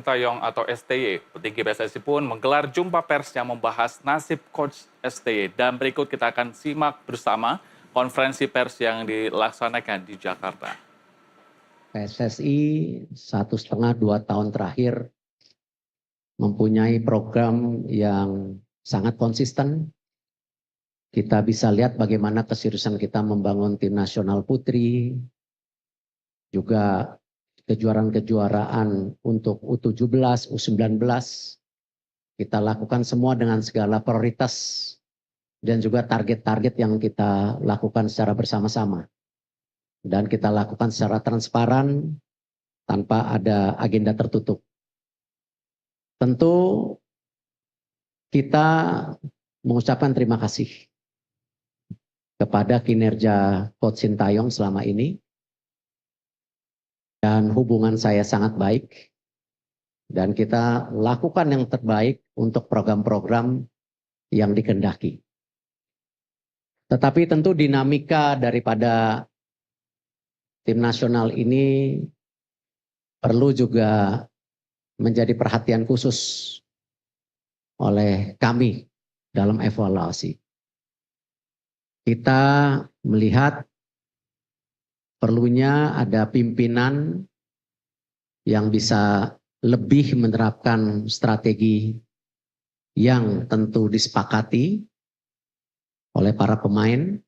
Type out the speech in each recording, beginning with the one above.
Sintayong atau STY, petinggi PSSI pun menggelar jumpa pers yang membahas nasib coach STY. Dan berikut kita akan simak bersama konferensi pers yang dilaksanakan di Jakarta. PSSI 1,5-2 tahun terakhir mempunyai program yang sangat konsisten. Kita bisa lihat bagaimana keseriusan kita membangun tim nasional putri, juga kejuaraan-kejuaraan untuk U17, U19, kita lakukan semua dengan segala prioritas dan juga target-target yang kita lakukan secara bersama-sama. Dan kita lakukan secara transparan tanpa ada agenda tertutup. Tentu kita mengucapkan terima kasih kepada kinerja Coach Sintayong selama ini. Dan hubungan saya sangat baik. Dan kita lakukan yang terbaik untuk program-program yang dikehendaki. Tetapi tentu dinamika daripada tim nasional ini perlu juga menjadi perhatian khusus oleh kami dalam evaluasi. Kita melihat perlunya ada pimpinan yang bisa lebih menerapkan strategi yang tentu disepakati oleh para pemain,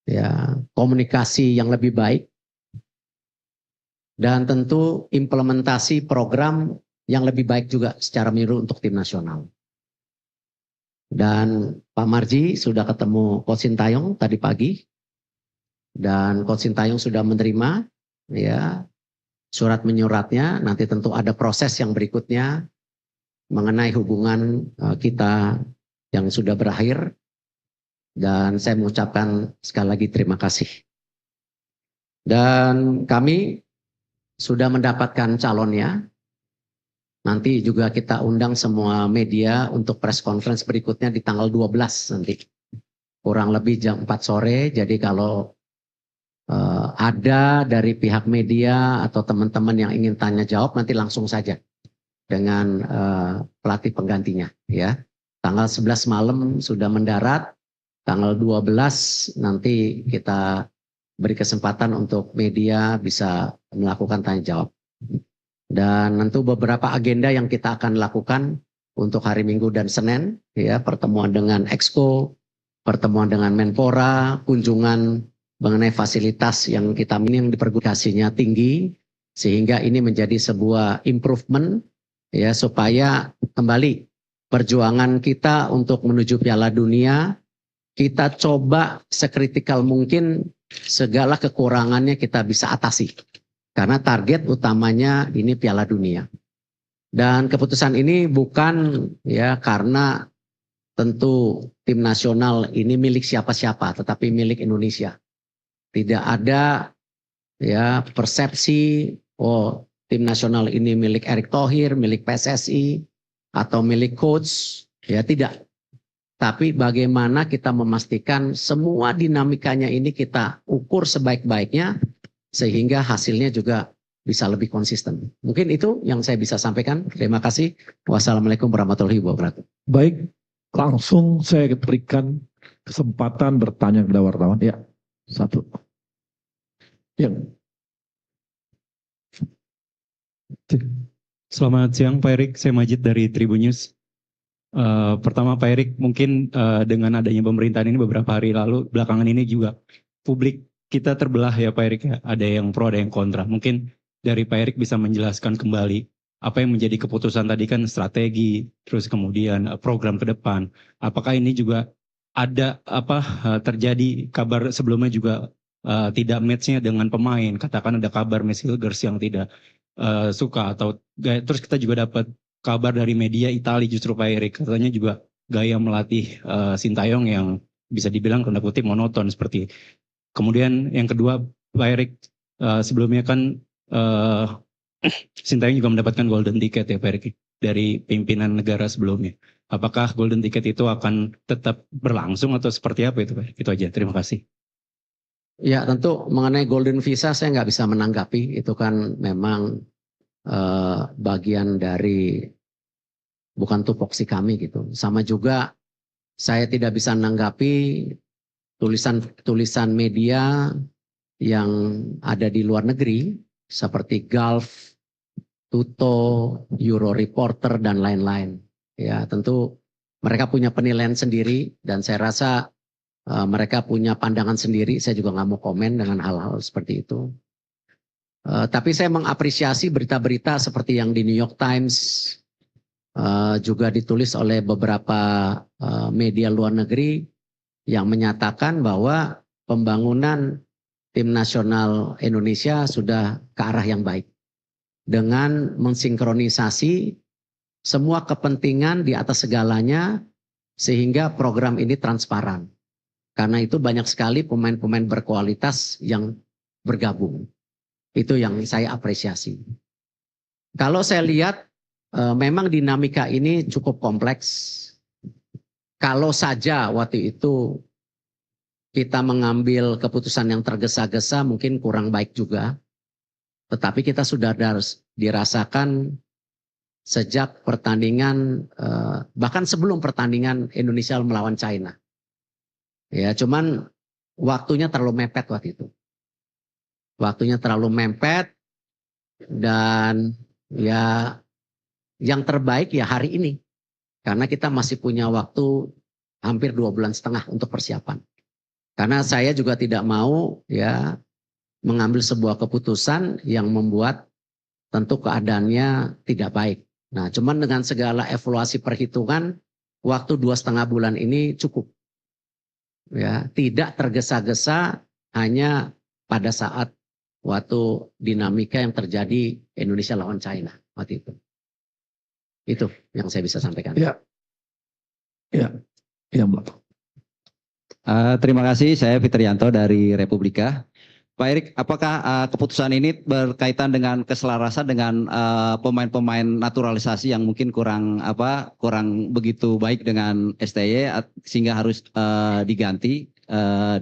ya, komunikasi yang lebih baik, dan tentu implementasi program yang lebih baik juga secara menyeluruh untuk tim nasional. Dan Pak Marji sudah ketemu Coach Sintayong tadi pagi. Dan Coach Sintayong sudah menerima ya surat menyuratnya. Nanti tentu ada proses yang berikutnya mengenai hubungan kita yang sudah berakhir. Dan saya mengucapkan sekali lagi terima kasih. Dan kami sudah mendapatkan calonnya. Nanti juga kita undang semua media untuk press conference berikutnya di tanggal 12 nanti. Kurang lebih jam 4 sore. Jadi kalau ada dari pihak media atau teman-teman yang ingin tanya jawab, nanti langsung saja dengan pelatih penggantinya. Ya, tanggal 11 malam sudah mendarat, tanggal 12 nanti kita beri kesempatan untuk media bisa melakukan tanya jawab. Dan tentu beberapa agenda yang kita akan lakukan untuk hari Minggu dan Senin, ya, pertemuan dengan Exco, pertemuan dengan Menpora, kunjungan mengenai fasilitas yang kita yang dipergudasinya tinggi, sehingga ini menjadi sebuah improvement, ya, supaya kembali perjuangan kita untuk menuju Piala Dunia, kita coba sekritikal mungkin segala kekurangannya kita bisa atasi. Karena target utamanya ini Piala Dunia. Dan keputusan ini bukan ya karena tentu tim nasional ini milik siapa-siapa, tetapi milik Indonesia. Tidak ada ya persepsi tim nasional ini milik Erick Thohir, milik PSSI atau milik coach, ya tidak. Tapi bagaimana kita memastikan semua dinamikanya ini kita ukur sebaik-baiknya sehingga hasilnya juga bisa lebih konsisten. Mungkin itu yang saya bisa sampaikan. Terima kasih. Wassalamualaikum warahmatullahi wabarakatuh. Baik, langsung saya berikan kesempatan bertanya kepada wartawan. Ya, satu. Ya. Selamat siang Pak Erik, saya Majid dari Tribun News. Pertama Pak Erik, mungkin dengan adanya pemerintahan ini beberapa hari lalu, belakangan ini juga publik kita terbelah ya Pak Erik, ya. Ada yang pro, ada yang kontra. Mungkin dari Pak Erik bisa menjelaskan kembali apa yang menjadi keputusan tadi kan strategi, terus kemudian program ke depan. Apakah ini juga ada terjadi kabar sebelumnya juga tidak match-nya dengan pemain, katakan ada kabar Messi Hilgers yang tidak suka, atau terus kita juga dapat kabar dari media Italia justru Pak Erik katanya juga gaya melatih Sintayong yang bisa dibilang tanda kutip monoton seperti. Kemudian yang kedua Pak Erik, sebelumnya kan Sintayong juga mendapatkan golden ticket ya Pak Erik dari pimpinan negara sebelumnya. Apakah golden ticket itu akan tetap berlangsung atau seperti apa itu Pak Erik? Itu aja, terima kasih. Ya tentu mengenai golden visa saya nggak bisa menanggapi, itu kan memang bagian dari bukan tupoksi kami gitu. Sama juga saya tidak bisa menanggapi tulisan media yang ada di luar negeri seperti Gulf, Tuto, Euro Reporter dan lain-lain. Ya, tentu mereka punya penilaian sendiri dan saya rasa mereka punya pandangan sendiri. Saya juga nggak mau komen dengan hal-hal seperti itu. Tapi saya mengapresiasi berita-berita seperti yang di New York Times, juga ditulis oleh beberapa media luar negeri yang menyatakan bahwa pembangunan tim nasional Indonesia sudah ke arah yang baik dengan mensinkronisasi semua kepentingan di atas segalanya sehingga program ini transparan. Karena itu banyak sekali pemain-pemain berkualitas yang bergabung. Itu yang saya apresiasi. Kalau saya lihat memang dinamika ini cukup kompleks. Kalau saja waktu itu kita mengambil keputusan yang tergesa-gesa mungkin kurang baik juga. Tetapi kita sudah dirasakan sejak pertandingan, bahkan sebelum pertandingan Indonesia melawan China. Ya, cuman waktunya terlalu mepet waktu itu. Waktunya terlalu mepet dan ya yang terbaik ya hari ini. Karena kita masih punya waktu hampir 2,5 bulan untuk persiapan. Karena saya juga tidak mau ya mengambil sebuah keputusan yang membuat tentu keadaannya tidak baik. Nah, cuman dengan segala evaluasi perhitungan, waktu 2,5 bulan ini cukup. Ya, tidak tergesa-gesa hanya pada saat waktu dinamika yang terjadi Indonesia lawan China waktu itu. Itu yang saya bisa sampaikan. Ya, Mbak. Terima kasih, saya Fitrianto dari Republika. Pak Erik, apakah keputusan ini berkaitan dengan keselarasan dengan pemain-pemain naturalisasi yang mungkin kurang begitu baik dengan STY sehingga harus diganti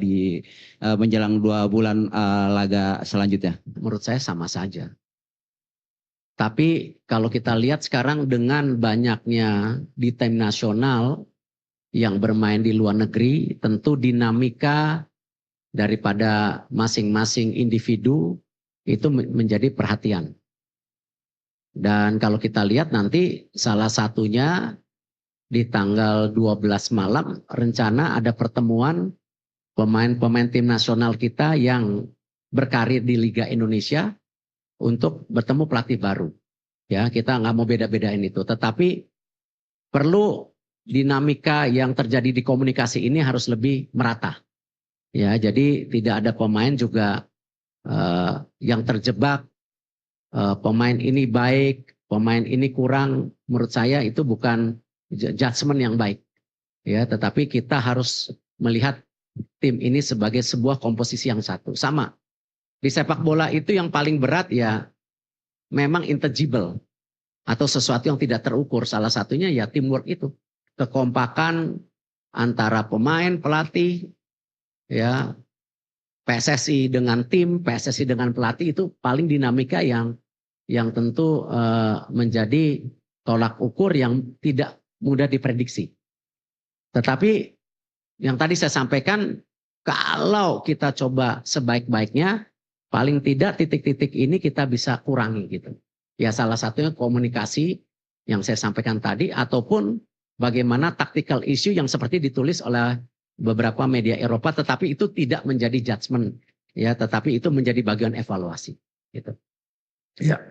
di menjelang 2 bulan laga selanjutnya? Menurut saya sama saja. Tapi kalau kita lihat sekarang dengan banyaknya di tim nasional yang bermain di luar negeri, tentu dinamika daripada masing-masing individu itu menjadi perhatian. Dan kalau kita lihat nanti salah satunya di tanggal 12 malam rencana ada pertemuan pemain-pemain tim nasional kita yang berkarir di Liga Indonesia untuk bertemu pelatih baru. Ya, kita nggak mau beda-bedain itu. Tetapi perlu dinamika yang terjadi di komunikasi ini harus lebih merata. Ya, jadi tidak ada pemain juga yang terjebak. Pemain ini baik, pemain ini kurang. Menurut saya itu bukan judgement yang baik. Ya, tetapi kita harus melihat tim ini sebagai sebuah komposisi yang satu. Sama. Di sepak bola itu yang paling berat ya memang intangible atau sesuatu yang tidak terukur. Salah satunya ya teamwork itu. Kekompakan antara pemain, pelatih, ya PSSI dengan tim, PSSI dengan pelatih itu paling dinamika yang tentu menjadi tolak ukur yang tidak mudah diprediksi. Tetapi yang tadi saya sampaikan, kalau kita coba sebaik-baiknya, paling tidak titik-titik ini kita bisa kurangi gitu. Ya salah satunya komunikasi yang saya sampaikan tadi, ataupun bagaimana tactical issue yang seperti ditulis oleh beberapa media Eropa, tetapi itu tidak menjadi judgement, ya, tetapi itu menjadi bagian evaluasi. Gitu. Ya.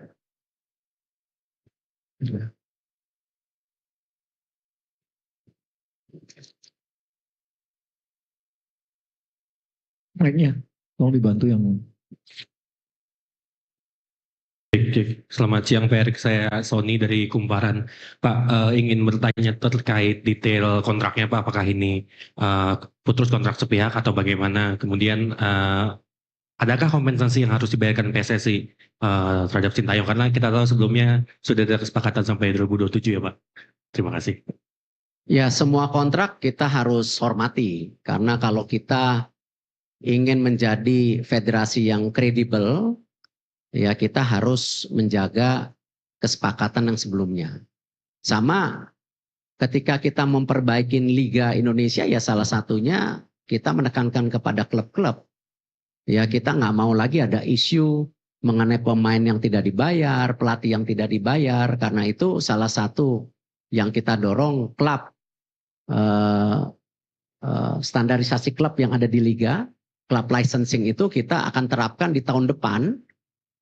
Baiknya, tolong dibantu yang Cek. Selamat siang Pak Erik, saya Sony dari Kumparan. Pak, ingin bertanya terkait detail kontraknya Pak, apakah ini putus kontrak sepihak atau bagaimana? Kemudian adakah kompensasi yang harus dibayarkan PSSI terhadap Sintayong? Karena kita tahu sebelumnya sudah ada kesepakatan sampai 2027 ya Pak. Terima kasih. Ya, semua kontrak kita harus hormati, karena kalau kita ingin menjadi federasi yang kredibel, ya kita harus menjaga kesepakatan yang sebelumnya. Sama ketika kita memperbaiki Liga Indonesia, ya salah satunya kita menekankan kepada klub-klub. Ya kita nggak mau lagi ada isu mengenai pemain yang tidak dibayar, pelatih yang tidak dibayar. Karena itu salah satu yang kita dorong klub, standarisasi klub yang ada di Liga, klub licensing itu kita akan terapkan di tahun depan,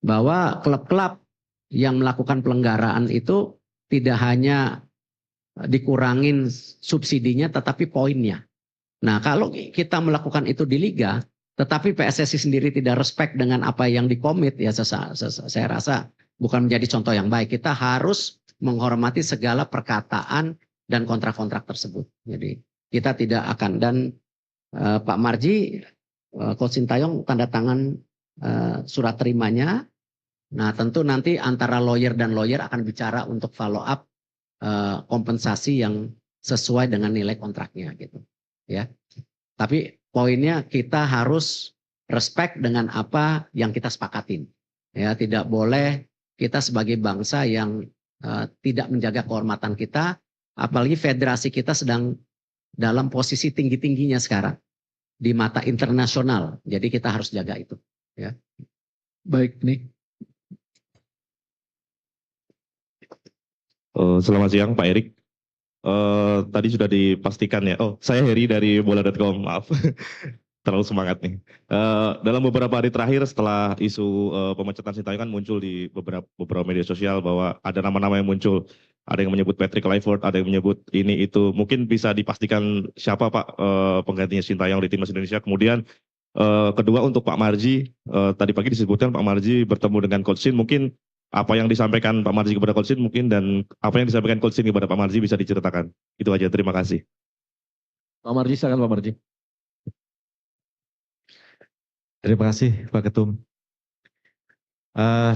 bahwa klub-klub yang melakukan pelanggaran itu tidak hanya dikurangin subsidinya tetapi poinnya. Nah kalau kita melakukan itu di Liga, tetapi PSSI sendiri tidak respect dengan apa yang dikomit, ya saya rasa bukan menjadi contoh yang baik. Kita harus menghormati segala perkataan dan kontrak-kontrak tersebut. Jadi kita tidak akan, dan Pak Marji, Coach Sintayong tanda tangan surat terimanya. Nah tentu nanti antara lawyer dan lawyer akan bicara untuk follow up kompensasi yang sesuai dengan nilai kontraknya gitu. Ya. Tapi poinnya kita harus respect dengan apa yang kita sepakatin. Ya, tidak boleh kita sebagai bangsa yang tidak menjaga kehormatan kita, apalagi federasi kita sedang dalam posisi tinggi-tingginya sekarang di mata internasional. Jadi kita harus jaga itu, ya. Baik, Nick. Selamat siang Pak Erik. Tadi sudah dipastikan ya. Oh, saya Heri dari bola.com, maaf. Terlalu semangat nih. Dalam beberapa hari terakhir setelah isu pemecatan Sintayong kan muncul di beberapa media sosial bahwa ada nama-nama yang muncul. Ada yang menyebut Patrick Kluivert, ada yang menyebut ini itu. Mungkin bisa dipastikan siapa Pak penggantinya Sintayong di Timnas Indonesia. Kemudian kedua untuk Pak Marji, tadi pagi disebutkan Pak Marji bertemu dengan Coach Shin. Mungkin apa yang disampaikan Pak Marji kepada Coach Shin mungkin, dan apa yang disampaikan Coach Shin kepada Pak Marji bisa diceritakan. Itu aja, terima kasih. Pak Marji, silakan Pak Marji. Terima kasih Pak Ketum.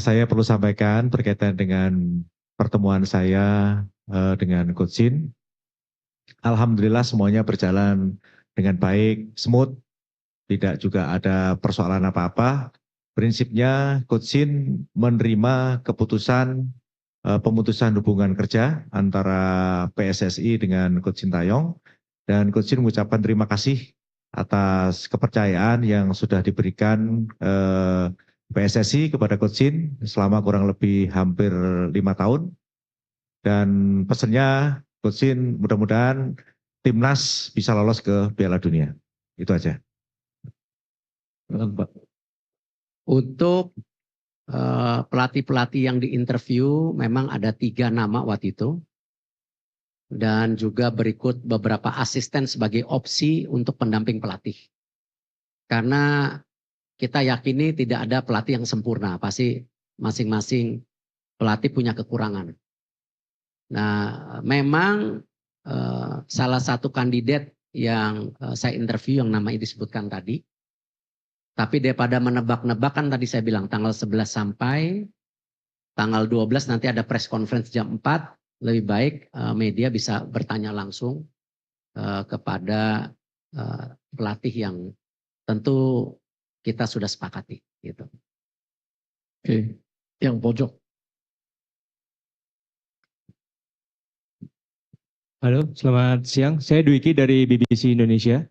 Saya perlu sampaikan berkaitan dengan pertemuan saya dengan Coach Shin. Alhamdulillah semuanya berjalan dengan baik, smooth, tidak juga ada persoalan apa-apa. Prinsipnya Coach Shin menerima keputusan pemutusan hubungan kerja antara PSSI dengan Coach Sintayong, dan Coach Shin mengucapkan terima kasih atas kepercayaan yang sudah diberikan PSSI kepada Coach Shin selama kurang lebih hampir 5 tahun. Dan pesannya Coach Shin mudah-mudahan timnas bisa lolos ke Piala Dunia. Itu aja. Untuk pelatih-pelatih yang diinterview memang ada 3 nama waktu itu. Dan juga berikut beberapa asisten sebagai opsi untuk pendamping pelatih. Karena kita yakini tidak ada pelatih yang sempurna. Pasti masing-masing pelatih punya kekurangan. Nah memang salah satu kandidat yang saya interview yang namanya disebutkan tadi. Tapi daripada menebak-nebak, kan tadi saya bilang tanggal 11 sampai tanggal 12 nanti ada press conference jam 4. Lebih baik media bisa bertanya langsung kepada pelatih yang tentu kita sudah sepakati. Gitu. Oke, yang pojok. Halo, selamat siang. Saya Dwiki dari BBC Indonesia.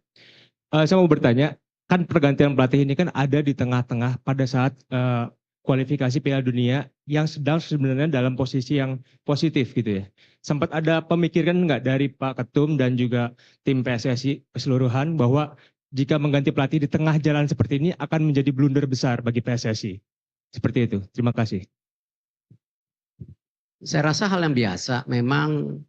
Saya mau bertanya, kan pergantian pelatih ini kan ada di tengah-tengah pada saat kualifikasi Piala Dunia yang sedang sebenarnya dalam posisi yang positif gitu ya. Sempat ada pemikiran nggak dari Pak Ketum dan juga tim PSSI keseluruhan bahwa jika mengganti pelatih di tengah jalan seperti ini akan menjadi blunder besar bagi PSSI? Seperti itu. Terima kasih. Saya rasa hal yang biasa. Memang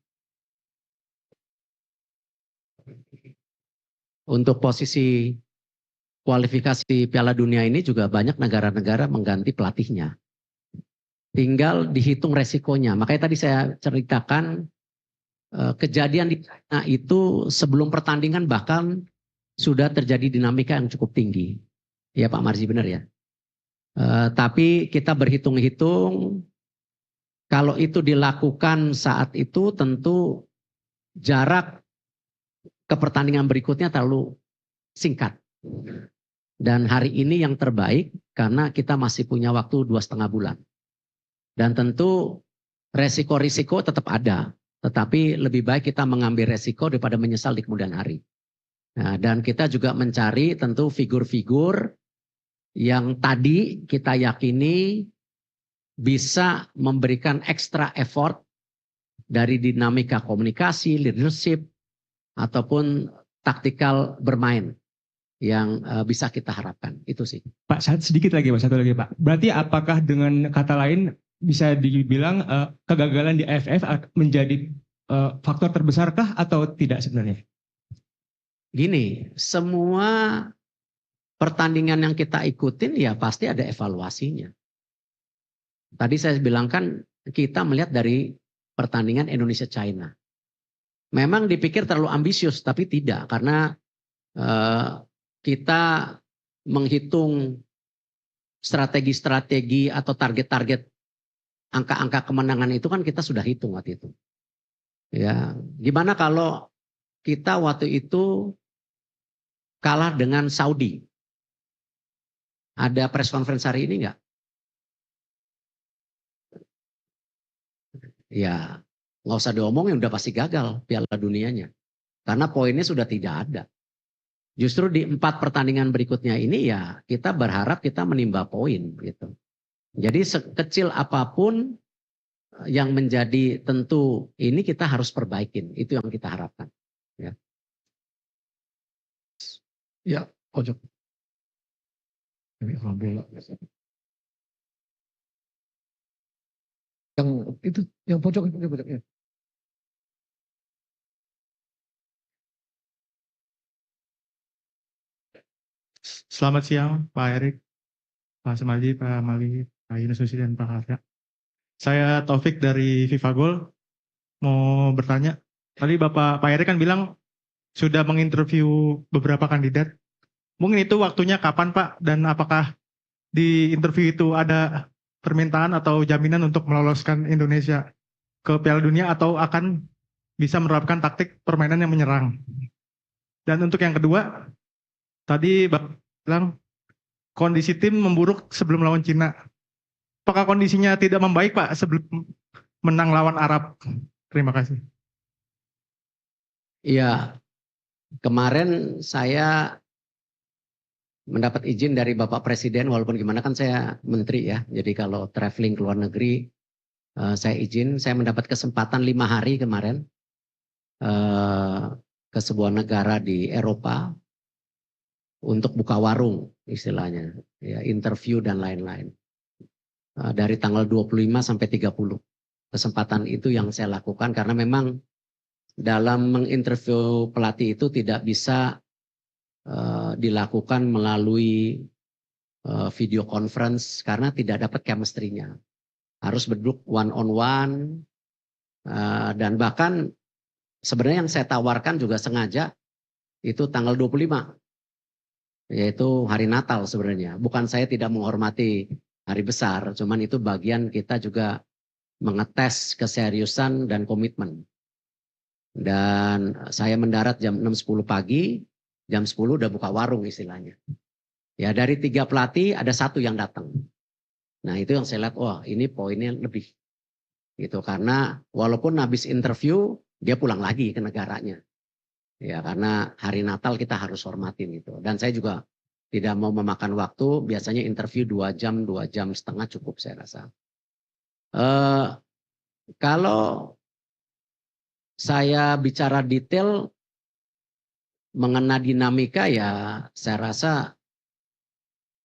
untuk posisi kualifikasi Piala Dunia ini juga banyak negara-negara mengganti pelatihnya. Tinggal dihitung resikonya. Makanya tadi saya ceritakan kejadian di China itu sebelum pertandingan bahkan sudah terjadi dinamika yang cukup tinggi. Ya Pak Marji benar ya. Tapi kita berhitung-hitung kalau itu dilakukan saat itu tentu jarak ke pertandingan berikutnya terlalu singkat. Dan hari ini yang terbaik karena kita masih punya waktu 2,5 bulan. Dan tentu Resiko-risiko tetap ada, tetapi lebih baik kita mengambil resiko daripada menyesal di kemudian hari. Nah, dan kita juga mencari tentu figur-figur yang tadi kita yakini bisa memberikan extra effort dari dinamika komunikasi, leadership, ataupun taktikal bermain yang bisa kita harapkan. Itu sih. Pak, sedikit lagi Pak, satu lagi Pak. Berarti apakah dengan kata lain bisa dibilang kegagalan di AFF menjadi faktor terbesarkah atau tidak sebenarnya? Gini, semua pertandingan yang kita ikutin ya pasti ada evaluasinya. Tadi saya bilang kan kita melihat dari pertandingan Indonesia-China. Memang dipikir terlalu ambisius, tapi tidak. Karena kita menghitung strategi-strategi atau target-target angka-angka kemenangan itu kan kita sudah hitung waktu itu. Ya, gimana kalau kita waktu itu kalah dengan Saudi? Ada press conference hari ini enggak? Ya, nggak usah diomongin, udah pasti gagal Piala Dunianya. Karena poinnya sudah tidak ada. Justru di 4 pertandingan berikutnya ini ya kita berharap kita menimba poin gitu. Jadi sekecil apapun yang menjadi tentu ini kita harus perbaikin. Itu yang kita harapkan. Ya, Ya, pojok. Ini orang bola. Yang itu, yang pojok itu pojoknya. Selamat siang Pak Erik, Pak Semaji, Pak Mali, Pak Yunus Nusi, dan Pak Arya. Saya Taufik dari FIFA Goal. Mau bertanya, tadi Pak Erik kan bilang sudah menginterview beberapa kandidat. Mungkin itu waktunya kapan Pak? Dan apakah di interview itu ada permintaan atau jaminan untuk meloloskan Indonesia ke Piala Dunia atau akan bisa menerapkan taktik permainan yang menyerang? Dan untuk yang kedua, tadi Bapak bilang kondisi tim memburuk sebelum lawan Cina. Apakah kondisinya tidak membaik Pak sebelum menang lawan Arab? Terima kasih. Iya, kemarin saya mendapat izin dari Bapak Presiden, walaupun gimana kan saya menteri ya. Jadi kalau traveling ke luar negeri, saya izin. Saya mendapat kesempatan 5 hari kemarin ke sebuah negara di Eropa untuk buka warung istilahnya, ya, interview dan lain-lain. Dari tanggal 25 sampai 30. Kesempatan itu yang saya lakukan karena memang dalam menginterview pelatih itu tidak bisa dilakukan melalui video conference karena tidak dapat chemistry-nya. Harus berduduk one on one dan bahkan sebenarnya yang saya tawarkan juga sengaja itu tanggal 25. Yaitu hari Natal sebenarnya. Bukan saya tidak menghormati hari besar, cuman itu bagian kita juga mengetes keseriusan dan komitmen. Dan saya mendarat jam 6.10 pagi, jam 10 udah buka warung istilahnya. Ya dari 3 pelatih ada 1 yang datang. Nah itu yang saya lihat, wah ini poinnya lebih. Gitu, karena walaupun habis interview, dia pulang lagi ke negaranya. Ya karena hari Natal kita harus hormatin itu. Dan saya juga tidak mau memakan waktu, biasanya interview 2 jam, 2 jam setengah cukup saya rasa. Kalau saya bicara detail mengenai dinamika ya saya rasa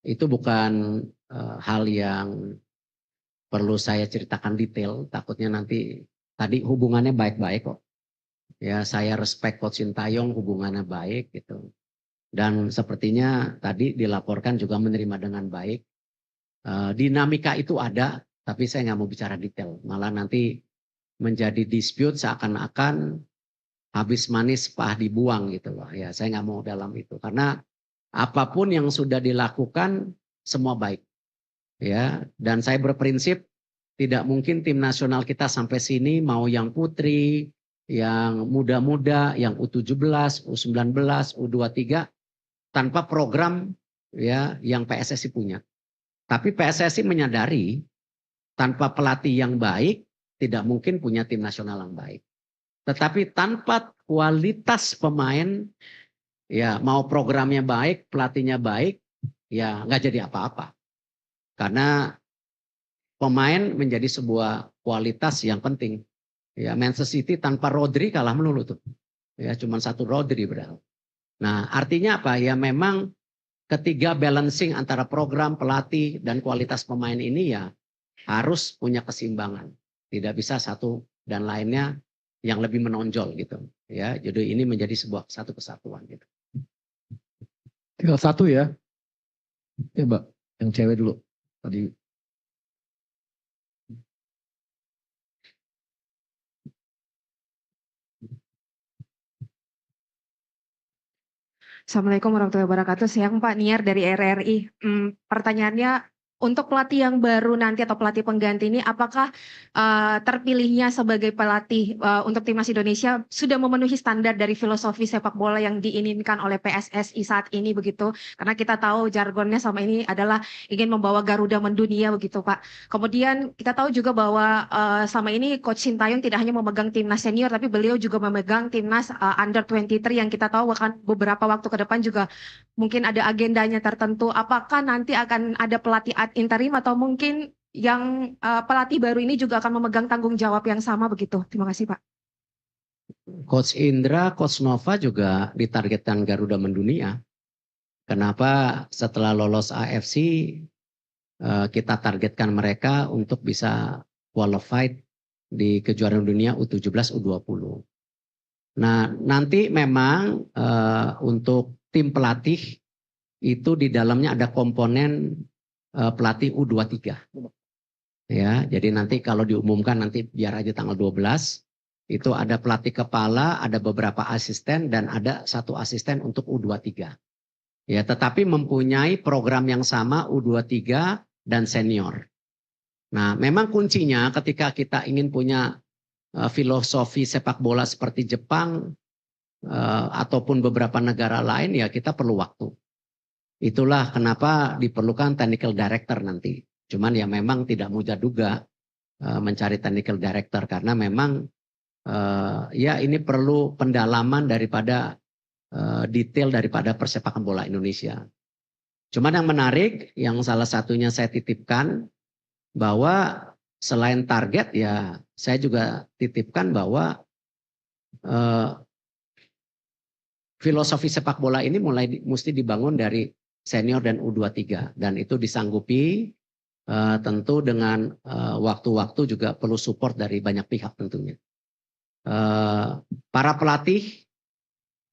itu bukan hal yang perlu saya ceritakan detail. Takutnya nanti tadi hubungannya baik-baik kok. Ya saya respect Coach Sintayong, hubungannya baik gitu. Dan sepertinya tadi dilaporkan juga menerima dengan baik. Dinamika itu ada, tapi saya nggak mau bicara detail. Malah nanti menjadi dispute seakan-akan habis manis pah dibuang gitu loh. Ya saya nggak mau dalam itu. Karena apapun yang sudah dilakukan semua baik. Ya, dan saya berprinsip tidak mungkin tim nasional kita sampai sini mau yang putri, yang muda-muda, yang U17, U19, U23 tanpa program ya yang PSSI punya. Tapi PSSI menyadari tanpa pelatih yang baik tidak mungkin punya tim nasional yang baik. Tetapi tanpa kualitas pemain, ya mau programnya baik, pelatihnya baik, ya nggak jadi apa-apa. Karena pemain menjadi sebuah kualitas yang penting. Ya, Manchester City tanpa Rodri kalah melulu tuh. Ya, cuma satu Rodri berarti. Nah, artinya apa? Ya memang ketiga balancing antara program, pelatih, dan kualitas pemain ini ya harus punya keseimbangan. Tidak bisa satu dan lainnya yang lebih menonjol gitu. Ya, jadi ini menjadi sebuah satu kesatuan gitu. Tinggal satu ya. Ya Mbak, yang cewek dulu. Tadi. Assalamualaikum warahmatullahi wabarakatuh. Siang Pak, Niar dari RRI. Pertanyaannya, untuk pelatih yang baru nanti atau pelatih pengganti ini, apakah terpilihnya sebagai pelatih untuk timnas Indonesia sudah memenuhi standar dari filosofi sepak bola yang diinginkan oleh PSSI saat ini begitu? Karena kita tahu jargonnya sama ini adalah ingin membawa Garuda mendunia begitu Pak. Kemudian kita tahu juga bahwa selama ini Coach Sintayong tidak hanya memegang timnas senior, tapi beliau juga memegang timnas under 23 yang kita tahu akan beberapa waktu ke depan juga mungkin ada agendanya tertentu. Apakah nanti akan ada pelatih ad interim atau mungkin yang pelatih baru ini juga akan memegang tanggung jawab yang sama begitu? Terima kasih Pak. Coach Indra, Coach Nova juga ditargetkan Garuda mendunia. Kenapa setelah lolos AFC kita targetkan mereka untuk bisa qualified di kejuaraan dunia U17, U20. Nah, nanti memang untuk tim pelatih itu di dalamnya ada komponen pelatih U23. Ya, jadi nanti kalau diumumkan nanti biar aja tanggal 12 itu ada pelatih kepala, ada beberapa asisten dan ada satu asisten untuk U23. Ya, tetapi mempunyai program yang sama U23 dan senior. Nah, memang kuncinya ketika kita ingin punya filosofi sepak bola seperti Jepang ataupun beberapa negara lain ya kita perlu waktu. Itulah kenapa diperlukan technical director nanti. Cuman ya memang tidak mudah juga mencari technical director karena memang ya ini perlu pendalaman daripada detail daripada persepakan bola Indonesia. Cuman yang menarik yang salah satunya saya titipkan bahwa selain target ya saya juga titipkan bahwa filosofi sepak bola ini mesti dibangun dari senior dan U23 dan itu disanggupi tentu dengan waktu-waktu juga perlu support dari banyak pihak tentunya. Para pelatih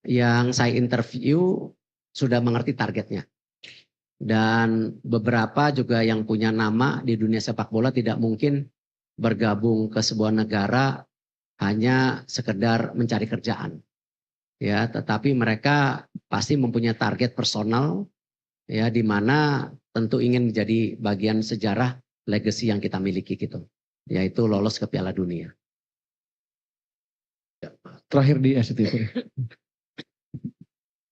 yang saya interview sudah mengerti targetnya dan beberapa juga yang punya nama di dunia sepak bola tidak mungkin bergabung ke sebuah negara hanya sekedar mencari kerjaan. Ya, tetapi mereka pasti mempunyai target personal ya di mana tentu ingin menjadi bagian sejarah legacy yang kita miliki gitu. Yaitu lolos ke Piala Dunia. Terakhir di SCTV.